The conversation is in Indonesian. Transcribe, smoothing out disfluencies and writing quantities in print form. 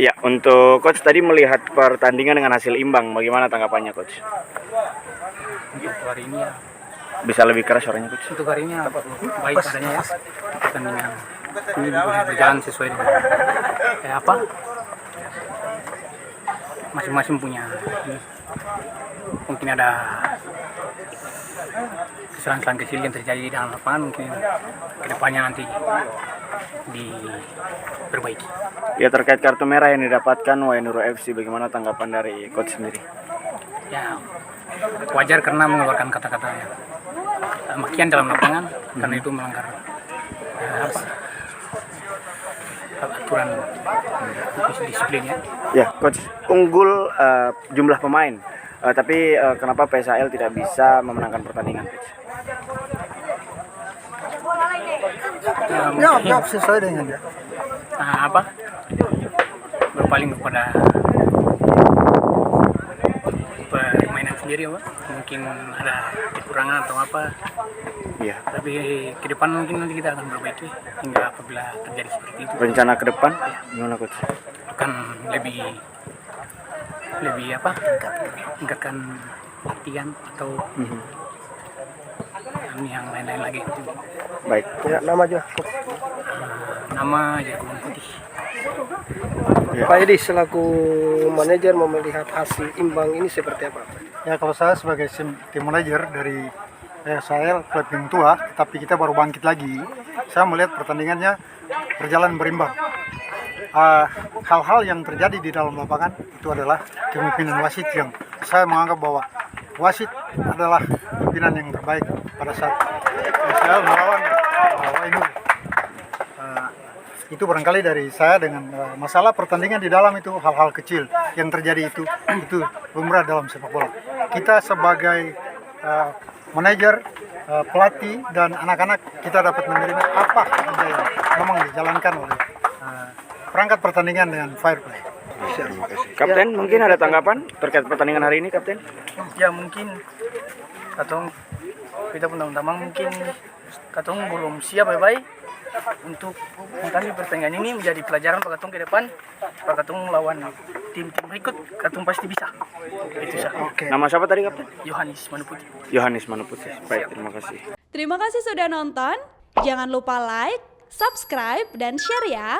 Ya, untuk coach tadi melihat pertandingan dengan hasil imbang, bagaimana tanggapannya coach? Untuk hari ini ya, Bisa lebih keras suaranya coach. untuk hari ini ya, baik adanya ya, pertandingan ini berjalan sesuai dengan masing-masing punya ini. Mungkin ada kesalahan-kesalahan kecil yang terjadi di dalam lapangan, mungkin kedepannya nanti diperbaiki. Ya, terkait kartu merah yang didapatkan Wainuro FC, bagaimana tanggapan dari coach sendiri? Ya, wajar karena mengeluarkan kata-kata ya makian dalam lapangan, karena itu melanggar aturan disiplin ya. Ya, coach, unggul jumlah pemain, tapi kenapa PSAL tidak bisa memenangkan pertandingan, coach? Ya, sesuai dengan dia. Berpaling kepada permainan sendiri, Pak. Mungkin ada kekurangan atau apa. Iya. Tapi ke depan mungkin nanti kita akan perbaiki hingga apabila terjadi seperti itu. Rencana ke depan gimana coach? Akan lebih tingkatkan latihan atau yang lain-lain lagi. Baik. Ya, nama juga. Nama Jagoan Putih. Ya. Pak Edi selaku manajer mau melihat hasil imbang ini seperti apa? Ya, kalau saya sebagai tim manajer dari saya klub yang tua, tapi kita baru bangkit lagi. Saya melihat pertandingannya berjalan berimbang. Hal-hal yang terjadi di dalam lapangan itu adalah kepemimpinan wasit yang saya menganggap bahwa wasit adalah pimpinan yang terbaik pada saat saya melawan Wainuro. Itu barangkali dari saya dengan masalah pertandingan di dalam itu hal-hal kecil yang terjadi itu lumrah dalam sepak bola. Kita sebagai manajer, pelatih dan anak-anak kita dapat menerima apa saja yang memang dijalankan oleh perangkat pertandingan dengan fair play. Kapten, mungkin ada tanggapan terkait pertandingan hari ini, Kapten? Ya, mungkin kita pun mungkin katong belum siap baik untuk menghadapi pertandingan ini, menjadi pelajaran Pak Katong ke depan. Pak Katong lawan tim-tim berikut, Katong pasti bisa. Itu saja. Oke. Nama siapa tadi, Kapten? Yohanes Manuputi. Yohanes Manuputi. Baik, terima kasih. Terima kasih sudah nonton. Jangan lupa like, subscribe, dan share ya.